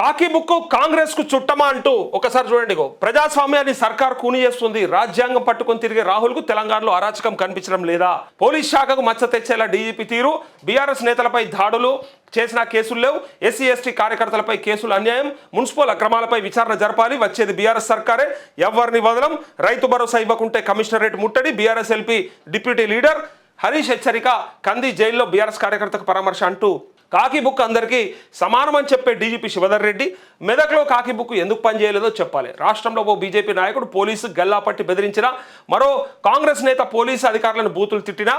కాకి బుక్కు కాంగ్రెస్ కు చుట్టమా అంటూ ఒకసారి చూడండి. ప్రజాస్వామ్యాన్ని సర్కార్ కూని చేస్తుంది. రాజ్యాంగం పట్టుకొని తిరిగే రాహుల్ కు తెలంగాణలో అరాచకం కనిపించడం లేదా? పోలీస్ శాఖకు మచ్చ తెచ్చేలా డీజీపీ తీరు, బీఆర్ఎస్ నేతలపై దాడులు చేసిన కేసులు లేవు, ఎస్సీ ఎస్టీ కార్యకర్తలపై కేసులు అన్యాయం, మున్సిపల్ అక్రమాలపై విచారణ జరపాలి, వచ్చేది బీఆర్ఎస్ సర్కారే, ఎవరిని వదలం, రైతు భరోసా ఇవ్వకుంటే కమిషనరేట్ ముట్టడి, BRS LP deputy leader Harish హెచ్చరిక, కంది జైల్లో బీఆర్ఎస్ కార్యకర్తకు పరామర్శ అంటూ కాకి బుక్ అందరికీ సమానమని చెప్పే డీజీపీ శివధర్ రెడ్డి మెదక్లో కాకి బుక్ ఎందుకు పనిచేయలేదో చెప్పాలి. రాష్ట్రంలో ఓ బీజేపీ నాయకుడు పోలీసు గల్లాపట్టి బెదిరించినా, మరో కాంగ్రెస్ నేత పోలీసు అధికారులను బూతులు తిట్టినా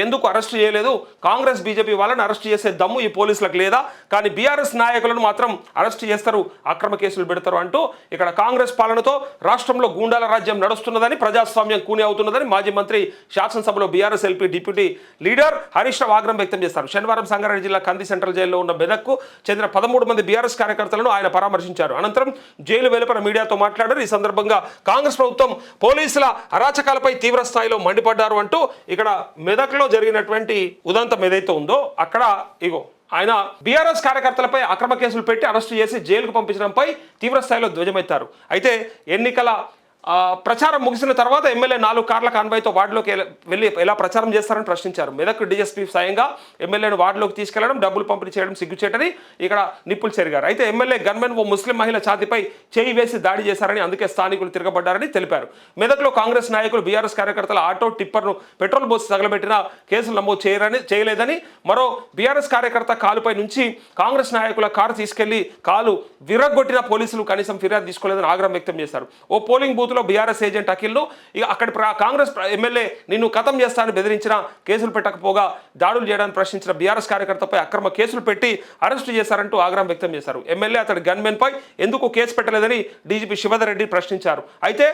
ఎందుకు అరెస్ట్ చేయలేదు? కాంగ్రెస్ బీజేపీ వాళ్ళని అరెస్ట్ చేసే దమ్ము ఈ పోలీసులకు లేదా? కానీ బీఆర్ఎస్ నాయకులను మాత్రం అరెస్ట్ చేస్తారు, అక్రమ కేసులు పెడతారు అంటూ ఇక్కడ కాంగ్రెస్ పాలనతో రాష్ట్రంలో గూండాల రాజ్యం నడుస్తున్నదని, ప్రజాస్వామ్యం కూని అవుతున్నదని మాజీ మంత్రి శాసనసభలో BRS LP deputy leader Harish Rao ఆగ్రహం వ్యక్తం చేస్తారు. శనివారం సంగారెడ్డి జిల్లా కంది సెంట్రల్ జైల్లో ఉన్న మెదక్కు చెందిన 13 మంది బీఆర్ఎస్ కార్యకర్తలను ఆయన పరామర్శించారు. అనంతరం జైలు వెలుపల మీడియాతో మాట్లాడారు. ఈ సందర్భంగా కాంగ్రెస్ ప్రభుత్వం పోలీసుల అరాచకాలపై తీవ్ర స్థాయిలో మండిపడ్డారు అంటూ ఇక్కడ మెదక్లో జరిగినటువంటి ఉదంతం ఏదైతే ఉందో అక్కడ ఆయన బీఆర్ఎస్ కార్యకర్తలపై అక్రమ కేసులు పెట్టి అరెస్టు చేసి జైలుకు పంపించడంపై తీవ్ర స్థాయిలో ధ్వజమెత్తారు. అయితే ఎన్నికల ప్రచారం ముగిసిన తర్వాత ఎమ్మెల్యే 4 కార్ల కాన్వాయ్తో వార్డులోకి వెళ్ళి ఎలా ప్రచారం చేస్తారని ప్రశ్నించారు. మెదక్ డీఎస్పీ స్వయంగా ఎమ్మెల్యేను వార్డులోకి తీసుకెళ్లడం, డబ్బులు పంపిణీ చేయడం సిగ్గుచేటని ఇక్కడ నిప్పులు చెరిగారు. అయితే ఎమ్మెల్యే గన్మెన్ ఓ ముస్లిం మహిళ ఛాతీపై చేయి వేసి దాడి చేశారని, అందుకే స్థానికులు తిరగబడ్డారని తెలిపారు. మెదక్లో కాంగ్రెస్ నాయకులు బీఆర్ఎస్ కార్యకర్తల ఆటో టిప్పర్ను పెట్రోల్ పోసి తగలబెట్టిన కేసులు నమోదు చేయలేదని, మరో బీఆర్ఎస్ కార్యకర్త కాలుపై నుంచి కాంగ్రెస్ నాయకుల కారు తీసుకెళ్లి కాలు విరగొట్టిన పోలీసులు కనీసం ఫిర్యాదు తీసుకోలేదని ఆగ్రహం వ్యక్తం చేశారు. ఓ పోలింగ్ బూత్ బీఆర్ఎస్ ఏజెంట్ అఖిల్ను అక్కడి కాంగ్రెస్ ఎమ్మెల్యే నిన్ను ఖతం చేస్తానని బెదిరించిన, కేసులు పెట్టకపోగా దాడులు చేయడానికి ప్రశ్నించిన బీఆర్ఎస్ కార్యకర్తపై అక్రమ కేసులు పెట్టి అరెస్టు చేశారంటూ ఆగ్రహం వ్యక్తం చేశారు. ఎమ్మెల్యే అతడి గన్మెన్ పై ఎందుకు కేసు పెట్టలేదని డీజీపీ శివధర్ రెడ్డి ప్రశ్నించారు. అయితే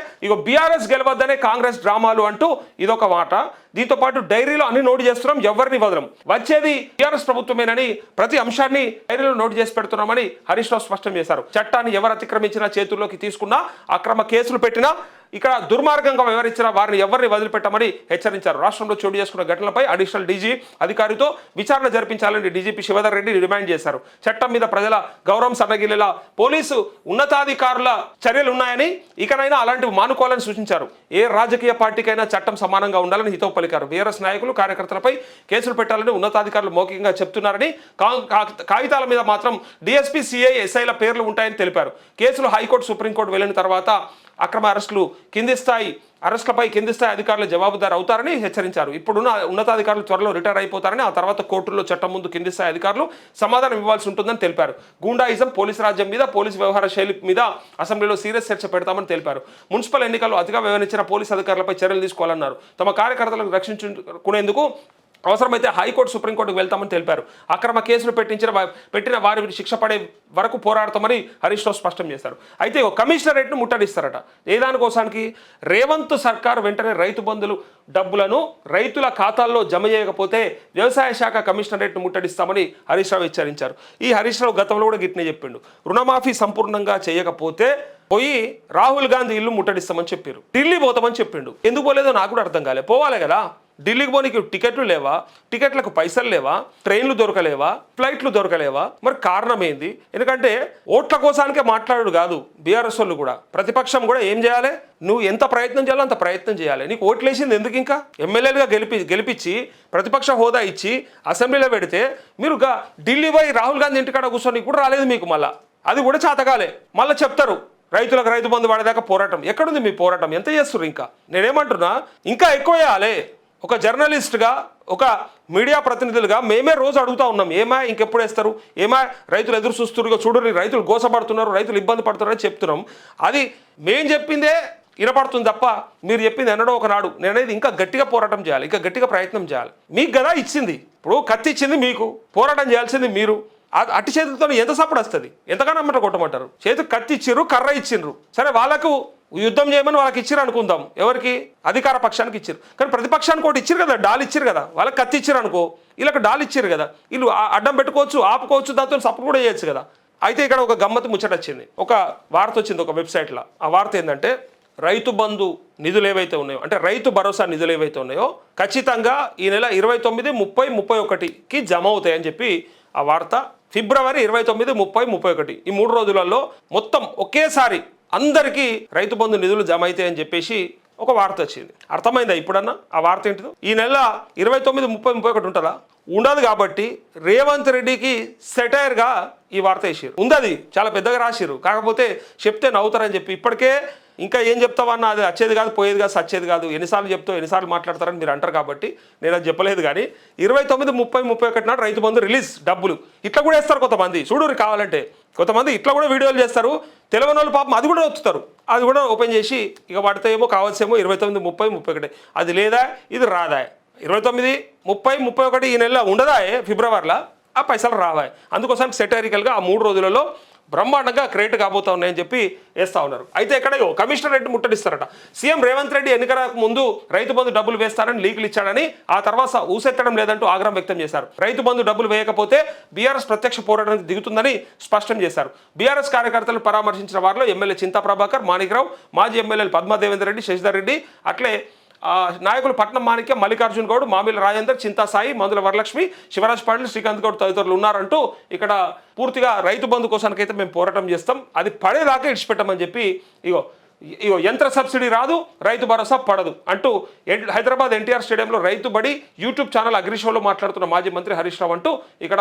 బీఆర్ఎస్ గెలవద్దనే కాంగ్రెస్ డ్రామాలు అంటూ ఇదొక మాట. దీంతో పాటు డైరీలో అన్ని నోటు చేస్తున్నాం, ఎవరిని వదలం, వచ్చేది టీఆర్ఎస్ ప్రభుత్వమేనని ప్రతి అంశాన్ని డైరీలో నోటు చేసి పెడుతున్నామని హరీష్ రావు స్పష్టం చేశారు. చట్టాన్ని ఎవరు అతిక్రమించినా, చేతుల్లోకి తీసుకున్నా, అక్రమ కేసులు పెట్టినా, ఇక్కడ దుర్మార్గంగా వ్యవహరించిన వారిని ఎవరిని వదిలిపెట్టమని హెచ్చరించారు. రాష్ట్రంలో చోటు చేసుకున్న ఘటనలపై అడిషనల్ డీజీ అధికారితో విచారణ జరిపించాలని డీజీపీ శివధర్ రెడ్డి డిమాండ్ చేశారు. చట్టం మీద ప్రజల గౌరవం సన్నగిల్లేలా పోలీసు ఉన్నతాధికారుల చర్యలు ఉన్నాయని, ఇకనైనా అలాంటివి మానుకోవాలని సూచించారు. ఏ రాజకీయ పార్టీకైనా చట్టం సమానంగా ఉండాలని హితవు పలికారు. బీఆర్ఎస్ నాయకులు, కార్యకర్తలపై కేసులు పెట్టాలని ఉన్నతాధికారులు మౌఖికంగా చెప్తున్నారని, కాగితాల మీద మాత్రం డీఎస్పీ, సిఐ, ఎస్ఐల పేర్లు ఉంటాయని తెలిపారు. కేసులు హైకోర్టు, సుప్రీంకోర్టు వెళ్లిన తర్వాత అక్రమ అరెస్టులు అరెస్టులపై కింది స్థాయి అధికారులు జవాబుదారు అవుతారని హెచ్చరించారు. ఇప్పుడున్న ఉన్నతాధికారులు త్వరలో రిటైర్ అయిపోతారని, ఆ తర్వాత కోర్టుల్లో చట్టం ముందు కింది స్థాయి అధికారులు సమాధానం ఇవ్వాల్సి ఉంటుందని తెలిపారు. గూండాయిజం, పోలీసు రాజ్యం మీద, పోలీసు వ్యవహార శైలి మీద అసెంబ్లీలో సీరియస్ చర్చ పెడతామని తెలిపారు. మున్సిపల్ ఎన్నికల్లో అతిగా వ్యవహరించిన పోలీసు అధికారులపై చర్యలు తీసుకోవాలన్నారు. తమ కార్యకర్తలను రక్షించుకునేందుకు అవసరమైతే హైకోర్టు, సుప్రీంకోర్టుకు వెళ్తామని తెలిపారు. అక్రమ కేసులు పెట్టిన వారి శిక్ష పడే వరకు పోరాడతామని హరీష్ రావు స్పష్టం చేశారు. అయితే కమిషనరేట్ను ముట్టడిస్తారట. ఏదానికోసానికి? రేవంత్ సర్కారు వెంటనే రైతు బంధులు డబ్బులను రైతుల ఖాతాల్లో జమ చేయకపోతే వ్యవసాయ శాఖ కమిషనరేట్ను ముట్టడిస్తామని హరీష్ రావు హెచ్చరించారు. ఈ హరీష్ రావు గతంలో కూడా గిట్నే చెప్పిండు. రుణమాఫీ సంపూర్ణంగా చేయకపోతే పోయి రాహుల్ గాంధీ ఇల్లు ముట్టడిస్తామని చెప్పారు. ఢిల్లీ పోతామని చెప్పిండు. ఎందుకు పోలేదో నాకు కూడా అర్థం కాలే. పోవాలి కదా, ఢిల్లీకి పోనీకి టికెట్లు లేవా, టికెట్లకు పైసలు లేవా, ట్రైన్లు దొరకలేవా, ఫ్లైట్లు దొరకలేవా? మరి కారణం ఏంది? ఎందుకంటే ఓట్ల కోసానికే మాట్లాడు కాదు బీఆర్ఎస్ వాళ్ళు కూడా, ప్రతిపక్షం కూడా ఏం చేయాలి? నువ్వు ఎంత ప్రయత్నం చేయాలో అంత ప్రయత్నం చేయాలి. నీకు ఓట్లు వేసింది ఎందుకు? ఇంకా ఎమ్మెల్యేలుగా గెలిపించి ప్రతిపక్ష హోదా ఇచ్చి అసెంబ్లీలో పెడితే మీరు ఢిల్లీ పోయి రాహుల్ గాంధీ ఇంటికాడ కూర్చొని కూడా రాలేదు మీకు. మళ్ళీ అది కూడా చేతకాలే. మళ్ళీ చెప్తారు రైతులకు రైతు బంధు పడేదాకా పోరాటం. ఎక్కడుంది మీ పోరాటం? ఎంత చేస్తున్నారు? ఇంకా నేనేమంటున్నా, ఇంకా ఎక్కువ చేయాలి. ఒక జర్నలిస్ట్గా, ఒక మీడియా ప్రతినిధులుగా మేమే రోజు అడుగుతూ ఉన్నాం, ఏమా ఇంకెప్పుడు వేస్తారు, ఏమా రైతులు ఎదురు చూస్తున్నారు, చూడరు రైతులు గోసపడుతున్నారు, రైతులు ఇబ్బంది పడుతున్నారని చెప్తున్నాం. అది మేం చెప్పిందే వినపడుతుంది తప్ప మీరు చెప్పింది ఎన్నడో ఒకనాడు. నేననేది ఇంకా గట్టిగా పోరాటం చేయాలి, ఇంకా గట్టిగా ప్రయత్నం చేయాలి. మీకు కదా ఇచ్చింది, ఇప్పుడు కత్తి ఇచ్చింది మీకు, పోరాటం చేయాల్సింది మీరు. అట్టి చేతులతో ఎంత సపోర్ట్ వస్తుంది? ఎంతగానో అమ్మట కొట్టమంటారు. చేతికి కత్తి ఇచ్చిర్రు, కర్ర ఇచ్చిండ్రు, సరే వాళ్ళకు యుద్ధం చేయమని వాళ్ళకి ఇచ్చిర్రు అనుకుందాం. ఎవరికి? అధికార పక్షానికి ఇచ్చిర్రు. కానీ ప్రతిపక్షానికి ఒకటి ఇచ్చిర్రు కదా, డాల్ ఇచ్చిర్రు కదా. వాళ్ళకి కత్తి ఇచ్చిర్రు అనుకో, వీళ్ళకి డాల్ ఇచ్చిర్రు కదా. వీళ్ళు అడ్డం పెట్టుకోవచ్చు, ఆపుకోవచ్చు, దాంతో సపోర్ట్ కూడా చేయొచ్చు కదా. అయితే ఇక్కడ ఒక గమ్మత్తు ముచ్చట వచ్చింది, ఒక వార్త వచ్చింది ఒక వెబ్సైట్లో. ఆ వార్త ఏంటంటే, రైతు బంధు నిధులు ఏవైతే ఉన్నాయో, అంటే రైతు భరోసా నిధులు ఏవైతే ఉన్నాయో ఖచ్చితంగా ఈ నెల 29, 30, 31కి జమ అవుతాయని చెప్పి ఆ వార్త ఫిబ్రవరి 29, 30, 31 ఈ 3 రోజులలో మొత్తం ఒకేసారి అందరికీ రైతు బంధు నిధులు జమ అవుతాయని చెప్పేసి ఒక వార్త వచ్చింది. అర్థమైందా ఇప్పుడన్నా ఆ వార్త ఏంటిదో? ఈ నెల 29, 30, 31 ఉంటుందా? ఉండదు. కాబట్టి రేవంత్ రెడ్డికి సెటైర్గా ఈ వార్త వేసారు. ఉంది, చాలా పెద్దగా రాసిరు. కాకపోతే చెప్తే నవ్వుతారని చెప్పి ఇప్పటికే ఇంకా ఏం చెప్తావన్నా అది వచ్చేది కాదు, పోయేది కాదు, సచ్చేది కాదు, ఎన్నిసార్లు చెప్తావు, ఎన్నిసార్లు మాట్లాడతారని మీరు అంటారు కాబట్టి నేను అది చెప్పలేదు. కానీ 29, 30, 31 నాడు రైతు బంధు రిలీజ్ డబ్బులు ఇట్లా కూడా వేస్తారు కొంతమంది. చూడరు కావాలంటే కొంతమంది ఇట్లా కూడా వీడియోలు చేస్తారు. తెలియని వాళ్ళు పాపం అది కూడా వస్తున్నారు. అది కూడా ఓపెన్ చేసి ఇక వాటితో ఏమో కావాల్సేమో 29, 30, 31 అది లేదా ఇది రాదా, 29, 30, 31 ఈ నెల ఉండదా ఫిబ్రవరిలో ఆ పైసలు రావాయి. అందుకోసం సెటైరికల్గా ఆ 3 రోజులలో బ్రహ్మాండంగా క్రియేట్ కాబోతా ఉన్నాయని చెప్పి వేస్తూ ఉన్నారు. అయితే ఎక్కడో కమిషనర్ రెడ్డి ముట్టడిస్తారట. సీఎం రేవంత్ రెడ్డి ఎన్నికలకు ముందు రైతు బంధు డబ్బులు వేస్తారని లీకులు ఇచ్చాడని ఆ తర్వాత ఊసెత్తడం లేదంటూ ఆగ్రహం వ్యక్తం చేశారు. రైతు బంధు డబ్బులు వేయకపోతే బీఆర్ఎస్ ప్రత్యక్ష పోరాటానికి దిగుతుందని స్పష్టం చేశారు. బీఆర్ఎస్ కార్యకర్తలను పరామర్శించిన వారిలో ఎమ్మెల్యే చింతా ప్రభాకర్, మాణిక్రావు, మాజీ ఎమ్మెల్యేలు పద్మాదేవేందర్ రెడ్డి, శశిధర్ రెడ్డి, అట్లే నాయకులు పట్నం మాణిక్య, మల్లికార్జున్ గౌడ్, మామిల రాజేందర్, చింతా సాయి, మందుల వరలక్ష్మి, శివరాజ్ పాటిల్, శ్రీకాంత్ గౌడ్ తదితరులు ఉన్నారంటూ ఇక్కడ పూర్తిగా రైతు బంధు కోసానికైతే మేము పోరాటం చేస్తాం, అది పడేదాకా ఇడిచిపెట్టమని చెప్పి ఇగో యంత్ర సబ్సిడీ రాదు, రైతు భరోసా పడదు అంటూ హైదరాబాద్ ఎన్టీఆర్ స్టేడియంలో రైతు బడి యూట్యూబ్ ఛానల్ అగ్రి షోలో మాట్లాడుతున్న మాజీ మంత్రి హరీష్ రావు అంటూ ఇక్కడ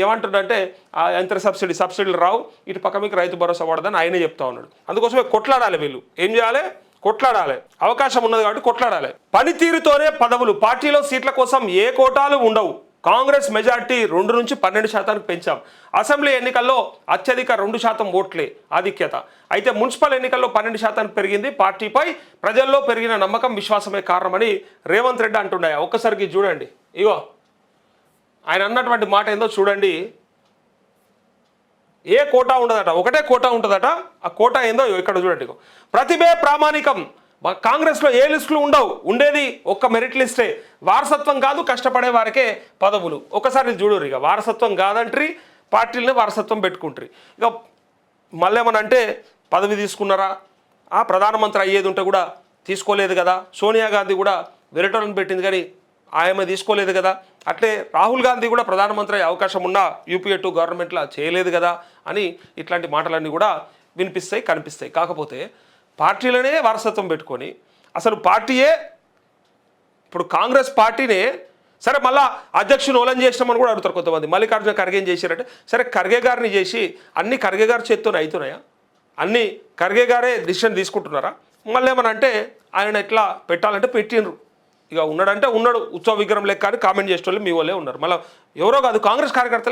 ఏమంటుండంటే ఆ యంత్ర సబ్సిడీలు రావు, ఇటు పక్క మీకు రైతు భరోసా పడదని ఆయనే చెప్తా ఉన్నాడు. అందుకోసమే కొట్లాడాలి, వీళ్ళు ఏం చేయాలి, కొట్లాడాలి, అవకాశం ఉన్నది కాబట్టి కొట్లాడాలి. పనితీరుతోనే పదవులు, పార్టీలో సీట్ల కోసం ఏ కోటాలు ఉండవు, కాంగ్రెస్ మెజార్టీ 2 నుంచి 12% పెంచాం, అసెంబ్లీ ఎన్నికల్లో అత్యధిక 2% ఓట్లే ఆధిక్యత, అయితే మున్సిపల్ ఎన్నికల్లో 12% పెరిగింది, పార్టీపై ప్రజల్లో పెరిగిన నమ్మకం విశ్వాసమే కారణమని రేవంత్ రెడ్డి అంటున్నాయి. ఒక్కసారికి చూడండి, ఇగో ఆయన అన్నటువంటి మాట ఏందో చూడండి. ఏ కోటా ఉండదట, ఒకటే కోటా ఉంటుందట. ఆ కోటా ఏందో ఇక్కడ చూడండి. ప్రతిభే ప్రామాణికం, కాంగ్రెస్లో ఏ లిస్టులు ఉండవు, ఉండేది ఒక్క మెరిట్ లిస్టే, వారసత్వం కాదు కష్టపడే వారికే పదవులు. ఒకసారి చూడరు, ఇక వారసత్వం కాదంట్రీ, పార్టీలనే వారసత్వం పెట్టుకుంటారు. ఇక మళ్ళీ ఏమనంటే పదవి తీసుకున్నారా, ప్రధానమంత్రి అయ్యేది ఉంటే కూడా తీసుకోలేదు కదా, సోనియా గాంధీ కూడా వెరటోలను పెట్టింది కానీ ఆమె తీసుకోలేదు కదా, అట్లే రాహుల్ గాంధీ కూడా ప్రధానమంత్రి అయ్యే అవకాశం ఉన్న యూపీఏ 2 గవర్నమెంట్లో చేయలేదు కదా అని ఇట్లాంటి మాటలన్నీ కూడా వినిపిస్తాయి, కనిపిస్తాయి. కాకపోతే పార్టీలనే వారసత్వం పెట్టుకొని అసలు పార్టీయే ఇప్పుడు కాంగ్రెస్ పార్టీనే సరే మళ్ళీ అధ్యక్షుని ఓలం చేసినామని కూడా అడుగుతారు కొంతమంది. మల్లికార్జున ఖర్గే చేశారంటే సరే ఖర్గే గారిని చేసి అన్ని ఖర్గే గారి చేత్తోనే అవుతున్నాయా, అన్ని ఖర్గే గారే డిసిషన్ తీసుకుంటున్నారా? మళ్ళీ ఏమనంటే ఆయన ఎట్లా పెట్టాలంటే పెట్టిండ్రు, ఇక ఉన్నాడంటే ఉన్నాడు, ఉత్సవ విగ్రహం లెక్క అని కామెంట్ చేసేటోళ్ళు మీ వాళ్ళే ఉన్నారు. మళ్ళీ ఎవరో కాదు, కాంగ్రెస్ కార్యకర్తలు